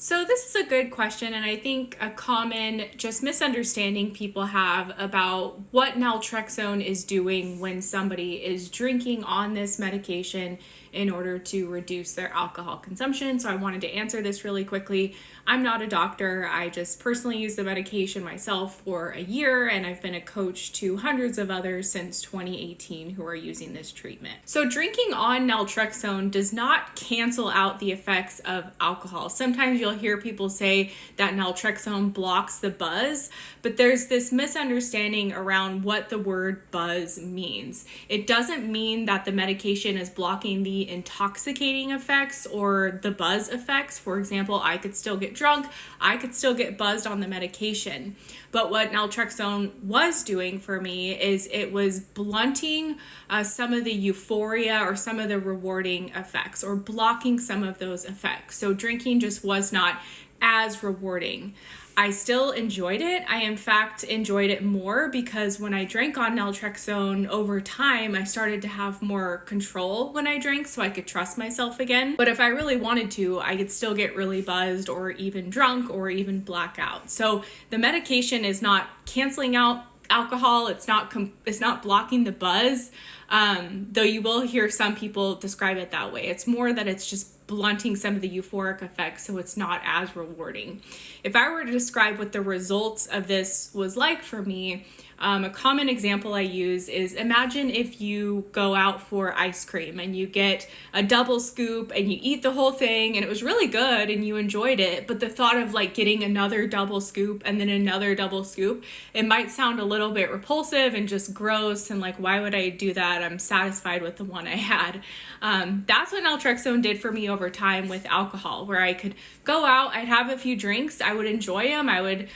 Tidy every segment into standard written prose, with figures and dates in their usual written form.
So this is a good question, and I think a common just misunderstanding people have about what naltrexone is doing when somebody is drinking on this medication in order to reduce their alcohol consumption. So I wanted to answer this really quickly. I'm not a doctor. I just personally use the medication myself for a year, and I've been a coach to hundreds of others since 2018 who are using this treatment. So drinking on naltrexone does not cancel out the effects of alcohol. Sometimes you'll hear people say that naltrexone blocks the buzz, but there's this misunderstanding around what the word buzz means. It doesn't mean that the medication is blocking the intoxicating effects or the buzz effects. For example, I could still get drunk, I could still get buzzed on the medication. But what naltrexone was doing for me is it was blunting some of the euphoria or some of the rewarding effects, or blocking some of those effects. So drinking just was not as rewarding. I still enjoyed it. I, in fact, enjoyed it more because when I drank on naltrexone over time, I started to have more control when I drank, so I could trust myself again. But if I really wanted to, I could still get really buzzed or even drunk or even black out. So the medication is not canceling out alcohol. It's not blocking the buzz, though you will hear some people describe it that way. It's more that it's just blunting some of the euphoric effects, so it's not as rewarding. If I were to describe what the results of this was like for me, a common example I use is, imagine if you go out for ice cream and you get a double scoop and you eat the whole thing and it was really good and you enjoyed it, but the thought of like getting another double scoop and then another double scoop, it might sound a little bit repulsive and just gross and like, why would I do that? I'm satisfied with the one I had. That's what naltrexone did for me over time with alcohol, where I could go out, I'd have a few drinks, I would enjoy them, I would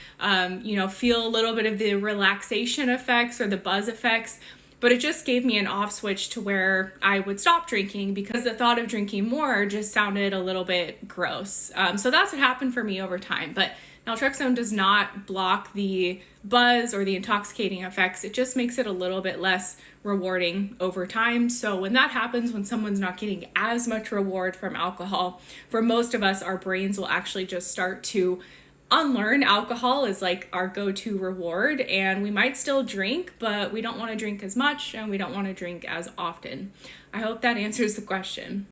feel a little bit of the relaxation effects or the buzz effects, but it just gave me an off switch to where I would stop drinking because the thought of drinking more just sounded a little bit gross. So that's what happened for me over time. But naltrexone does not block the buzz or the intoxicating effects. It just makes it a little bit less rewarding over time. So when that happens, when someone's not getting as much reward from alcohol, for most of us, our brains will actually just start to unlearn alcohol as like our go-to reward, and we might still drink, but we don't want to drink as much and we don't want to drink as often. I hope that answers the question.